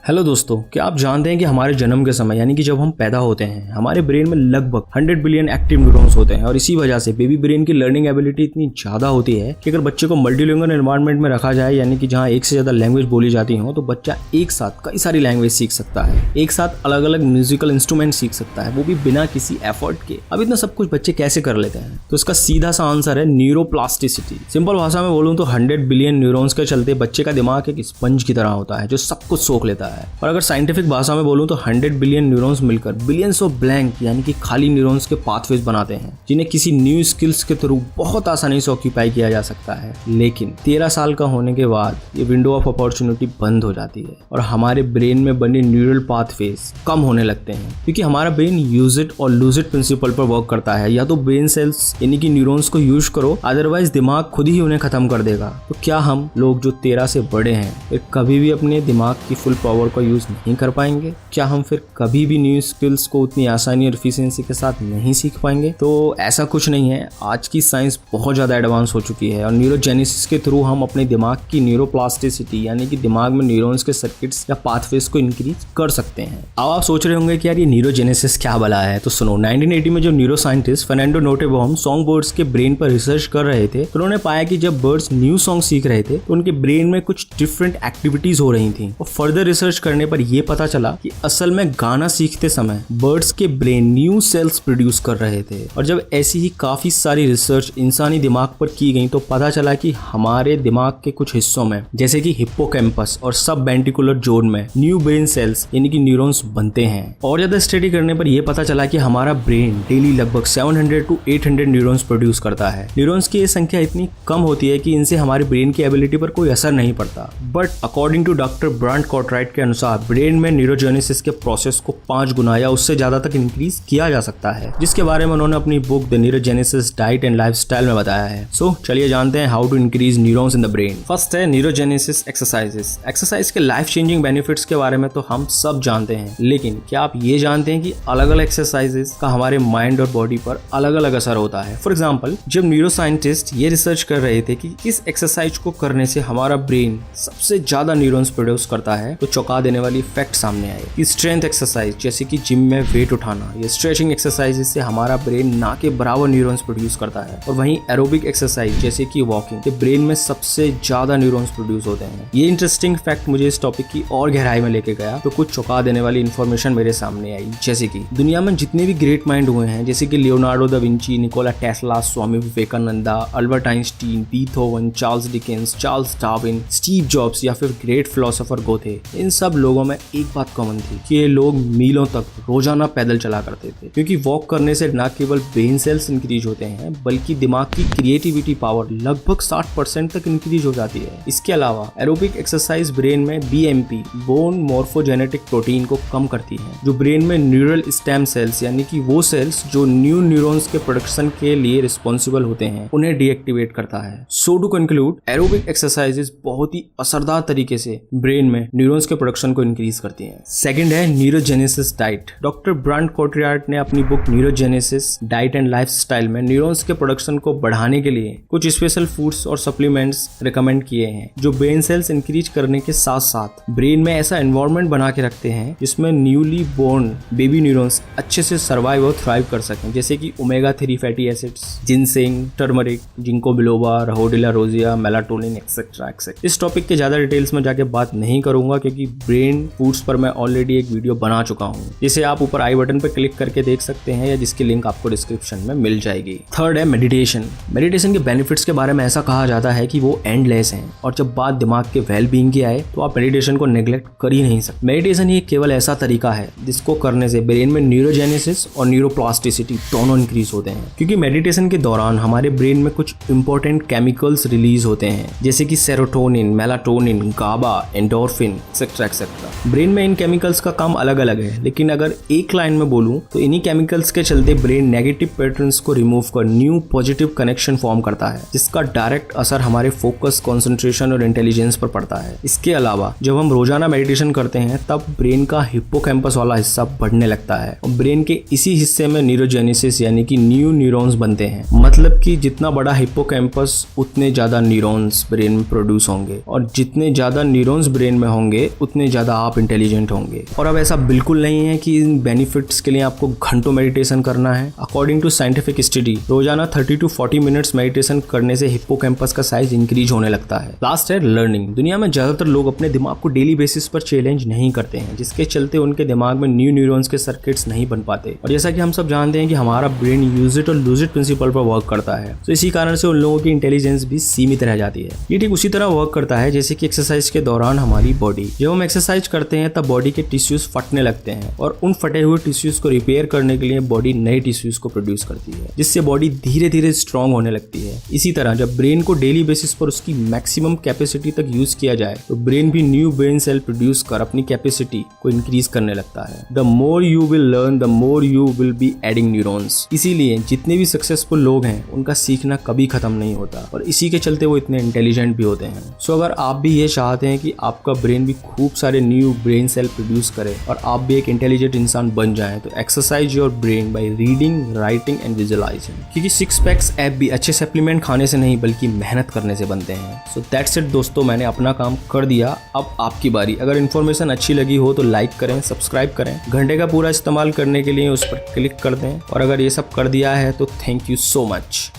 Hello दोस्तों, क्या आप जानते हैं कि हमारे जन्म के समय यानी कि जब हम पैदा होते हैं हमारे ब्रेन में लगभग 100 बिलियन एक्टिव न्यूरॉन्स होते हैं और इसी वजह से बेबी ब्रेन की लर्निंग एबिलिटी इतनी ज्यादा होती है कि अगर बच्चे को मल्टीलिंगुअल एनवायरनमेंट में रखा जाए यानी कि जहां एक से ज्यादा लैंग्वेज बोली जाती हो तो बच्चा एक साथ कई सारी लैंग्वेज सीख सकता है, एक साथ अलग अलग म्यूजिकल इंस्ट्रूमेंट सीख सकता है, वो भी बिना किसी एफर्ट के। अब इतना सब कुछ बच्चे कैसे कर लेते हैं? तो इसका सीधा सा आंसर है न्यूरोप्लास्टिसिटी। सिंपल भाषा में बोलूं तो 100 बिलियन न्यूरॉन्स के चलते बच्चे का दिमाग एक स्पंज की तरह होता है जो सब कुछ सोख लेता है। और अगर साइंटिफिक भाषा में बोलूं तो 100 बिलियन न्यूरॉन्स मिलकर बिलियंस ऑफ ब्लैंक यानी कि खाली न्यूरॉन्स के पाथवेज बनाते हैं जिन्हें किसी न्यू स्किल्स के थ्रू बहुत आसानी से ऑक्यूपाई किया जा सकता है। लेकिन 13 साल का होने के बाद ये विंडो ऑफ अपॉर्चुनिटी बंद हो जाती है और हमारे ब्रेन में बने न्यूरल पाथवेज कम होने लगते हैं क्योंकि हमारा ब्रेन यूज इट और लूज इट प्रिंसिपल पर वर्क करता है। या तो ब्रेन सेल्स यानी कि न्यूरॉन्स को यूज करो, अदरवाइज दिमाग खुद ही उन्हें खत्म कर देगा। तो क्या हम लोग जो 13 से बड़े हैं फिर कभी भी अपने दिमाग की फुल पावर का यूज नहीं कर पाएंगे? क्या हम फिर कभी भी न्यू स्किल्स को उतनी आसानी और एफिशिएंसी के साथ नहीं सीख पाएंगे? तो ऐसा कुछ नहीं है। आज की साइंस बहुत ज्यादा एडवांस हो चुकी है और न्यूरोजेनेसिस के थ्रू हम अपने दिमाग की न्यूरोप्लास्टिसिटी यानी कि दिमाग में न्यूरॉन्स के सर्किट्स या पाथवेज को इंक्रीज कर सकते हैं। अब आप सोच रहे होंगे कि यार ये न्यूरोजेनेसिस क्या भला है? तो सुनो, 1980 में जो neuroscientist Fernando Nottebohm songbirds के ब्रेन पर रिसर्च कर रहे थे तो उन्होंने पाया कि जब बर्ड्स न्यू सॉन्ग सीख रहे थे तो उनके ब्रेन में कुछ डिफरेंट एक्टिविटीज हो रही थी। और फर्दर रिसर्च करने पर यह पता चला कि असल में गाना सीखते समय बर्ड्स के ब्रेन न्यू सेल्स प्रोड्यूस कर रहे थे। और जब ऐसी ही काफी सारी रिसर्च इंसानी दिमाग पर की गई तो पता चला कि हमारे दिमाग के कुछ हिस्सों में जैसे कि हिप्पोकैम्पस और सब वेंट्रिकुलर जोन में न्यू ब्रेन सेल्स यानी कि न्यूरॉन्स बनते हैं। और ज्यादा स्टडी करने पर यह पता चला कि हमारा ब्रेन डेली लगभग 700 to 800 न्यूरॉन्स प्रोड्यूस करता है। न्यूरॉन्स की ये संख्या इतनी कम होती है कि इनसे हमारे ब्रेन की एबिलिटी पर कोई असर नहीं पड़ता। But according to doctor Brant Cortright के अनुसार ब्रेन में न्यूरोजेनेसिस के प्रोसेस को 5 गुना या उससे ज्यादा तक इंक्रीज किया जा सकता है, जिसके बारे में उन्होंने अपनी book the neurogenesis diet and lifestyle में बताया है। सो चलिए जानते हैं how to increase neurons in the brain. First है न्यूरोजेनेसिस एक्सरसाइजेस। एक्सरसाइज के लाइफ चेंजिंग बेनिफिट्स के बारे में तो हम सब जानते हैं, लेकिन क्या आप ये जानते हैं कि अलग अलग एक्सरसाइजेस का हमारे माइंड और बॉडी पर अलग अलग असर होता है? फॉर एग्जाम्पल, जब न्यूरो साइंटिस्ट ये रिसर्च कर रहे थे कि किस एक्सरसाइज को करने से हमारा ब्रेन सबसे ज्यादा न्यूरॉन्स प्रोड्यूस करता है तो चौंका देने वाली फैक्ट सामने आए। स्ट्रेंथ एक्सरसाइज जैसे कि जिम में वेट उठाना या स्ट्रेचिंग एक्सरसाइज से हमारा ब्रेन ना के बराबर न्यूरॉन्स प्रोड्यूस करता है। और वहीं एरोबिक एक्सरसाइज जैसे कि वॉकिंग के ब्रेन में सबसे ज्यादा न्यूरॉन्स प्रोड्यूस होते हैं। ये इंटरेस्टिंग फैक्ट मुझे इस टॉपिक की और गहराई में लेके गया तो कुछ चौंका देने वाली इन्फॉर्मेशन मेरे सामने आई। जैसे कि दुनिया में जितने भी ग्रेट माइंड हुए हैं जैसे कि Leonardo da Vinci, Nikola Tesla, Swami Vivekananda, Albert Einstein, Beethoven, Charles Dickens, Charles Darwin, Steve Jobs या फिर ग्रेट फिलोसोफर गोथे, इन सब लोगों में एक बात कॉमन थी कि ये लोग मीलों तक रोजाना पैदल चला करते थे क्योंकि वॉक करने से न केवल ब्रेन सेल्स इंक्रीज होते हैं बल्कि दिमाग की क्रिएटिविटी पावर लगभग 60% तक इंक्रीज हो जाती है। इसके अलावा एरोबिक एक्सरसाइज ब्रेन में BMP बोन मॉर्फोजेनेटिक प्रोटीन को कम करती है जो ब्रेन में न्यूरल स्टेम सेल्स यानी कि वो सेल्स जो न्यू न्यूरॉन्स के प्रोडक्शन के लिए रिस्पॉन्सिबल होते हैं उन्हें डीएक्टिवेट करता है। सो टू कंक्लूड, एरोबिक एक्सरसाइजेस बहुत ही असरदार तरीके से ब्रेन में न्यूरॉन्स के प्रोडक्शन को इंक्रीज करती हैं। सेकंड है न्यूरोजेनेसिस डाइट। डॉक्टर ब्रांड कॉर्टराइट ने अपनी book neurogenesis diet and lifestyle में न्यूरॉन्स के प्रोडक्शन को बढ़ाने के लिए कुछ स्पेशल फूड्स और सप्लीमेंट्स रिकमेंड किए हैं जो ब्रेन सेल्स इंक्रीज करने के साथ साथ ब्रेन में ऐसा एनवायरनमेंट बना के रखते हैं जिसमें न्यूली बोर्न बेबी न्यूरॉन्स अच्छे से सर्वाइव और थ्राइव कर सकें, जैसे कि omega 3 fatty acids, ginseng, turmeric, ginkgo biloba, rhodiola rosea, melatonin etcetera etcetera. इस टॉपिक के ज्यादा डिटेल्स में जाके बात नहीं करूंगा क्योंकि ब्रेन फूड्स पर मैं ऑलरेडी एक वीडियो बना चुका हूं जिसे आप ऊपर आई बटन पर क्लिक करके देख सकते हैं या जिसकी लिंक आपको डिस्क्रिप्शन में मिल जाएगी। थर्ड है मेडिटेशन। मेडिटेशन के बेनिफिट्स के बारे में ऐसा कहा जाता है कि वो एंडलेस हैं और जब बात दिमाग के वेल बीइंग की आए तो आप मेडिटेशन को नेग्लेक्ट कर ही नहीं सकते। मेडिटेशन ही केवल ऐसा तरीका है जिसको करने से ब्रेन में न्यूरोजेनेसिस और न्यूरोप्लास्टिसिटी दोनों इंक्रीज होते हैं क्योंकि मेडिटेशन के दौरान हमारे ब्रेन में कुछ इंपॉर्टेंट केमिकल्स रिलीज होते हैं जैसे कि सेरोटोनिन, मेलाटोनिन, गाबा, एंडोर्फिन एक्सेट्रा एक्सेट्रा। ब्रेन में इन केमिकल्स का काम अलग अलग है, लेकिन अगर एक लाइन में बोलूं तो इन्हीं केमिकल्स के चलते ब्रेन नेगेटिव पैटर्न्स को रिमूव कर न्यू पॉजिटिव कनेक्शन फॉर्म करता है जिसका डायरेक्ट असर हमारे फोकस, कंसंट्रेशन और इंटेलिजेंस पर पड़ता है। इसके अलावा जब हम रोजाना मेडिटेशन करते हैं तब ब्रेन का हिप्पोकैम्पस वाला हिस्सा बढ़ने लगता है और ब्रेन के इसी हिस्से में न्यूरोजेनेसिस यानी कि न्यू न्यूरॉन्स बनते हैं। मतलब कि जितना बड़ा हिप्पोकैम्पस उतने ज्यादा न्यूरॉन्स ब्रेन में प्रोड्यूस होंगे और जितने ज्यादा न्यूरॉन्स ब्रेन में होंगे उतने ज़्यादा आप इंटेलिजेंट होंगे। और अब ऐसा बिल्कुल नहीं है कि इन बेनिफिट्स के लिए आपको घंटों मेडिटेशन करना है। अकॉर्डिंग टू साइंटिफिक स्टडी रोजाना 30 to 40 मिनट्स मेडिटेशन करने से हिप्पोकैम्पस का साइज इंक्रीज होने लगता है। लास्ट है लर्निंग। दुनिया में ज्यादातर लोग अपने दिमाग को डेली बेसिस पर चैलेंज नहीं करते हैं, जिसके चलते उनके दिमाग में न्यू न्यूरॉन्स के सर्किट्स नहीं बन पाते। और जैसा कि हम सब जानते हैं कि हमारा ब्रेन यूज इट और लूज इट प्रिंसिपल पर वर्क करता है, तो इसी कारण से उन लोगों की इंटेलिजेंस भी सीमित रह जाती है। ये ठीक उसी तरह वर्क करता है जैसे कि एक्सरसाइज के दौरान हमारी बॉडी, जब हम एक्सरसाइज करते हैं तब बॉडी के टिश्यूज फटने लगते हैं और उन फटे हुए टिश्यूज को रिपेयर करने के लिए बॉडी नए टिश्यूज को प्रोड्यूस करती है, जिससे बॉडी धीरे धीरे स्ट्रांग होने लगती है। इसी तरह जब ब्रेन को डेली बेसिस पर उसकी मैक्सिमम कैपेसिटी तक यूज किया जाए तो ब्रेन भी न्यू ब्रेन सेल प्रोड्यूस कर अपनी कैपेसिटी को इंक्रीज करने लगता है। The more you will learn the more you will be adding neurons. इसीलिए जितने भी सक्सेसफुल लोग हैं उनका सीखना कभी खत्म नहीं होता और इसी के चलते वो इतने इंटेलिजेंट भी होते हैं। सो अगर आप भी ये चाहते हैं कि आपका ब्रेन भी खूब सारे न्यू ब्रेन सेल प्रोड्यूस करे और आप भी एक इंटेलिजेंट इंसान बन जाएं, तो exercise your brain by reading, writing and visualising. क्योंकि सिक्स पैक्स ऐप भी अच्छे सप्लीमेंट खाने से नहीं बल्कि मेहनत करने से बनते हैं। सो दैट्स इट दोस्तों, मैंने अपना काम कर दिया, अब आपकी बारी। अगर इन्फॉर्मेशन अच्छी लगी हो तो लाइक करें, सब्सक्राइब करें, घंटे का पूरा इस्तेमाल करने के लिए उस पर क्लिक कर दें और अगर ये सब कर दिया है तो थैंक यू सो मच।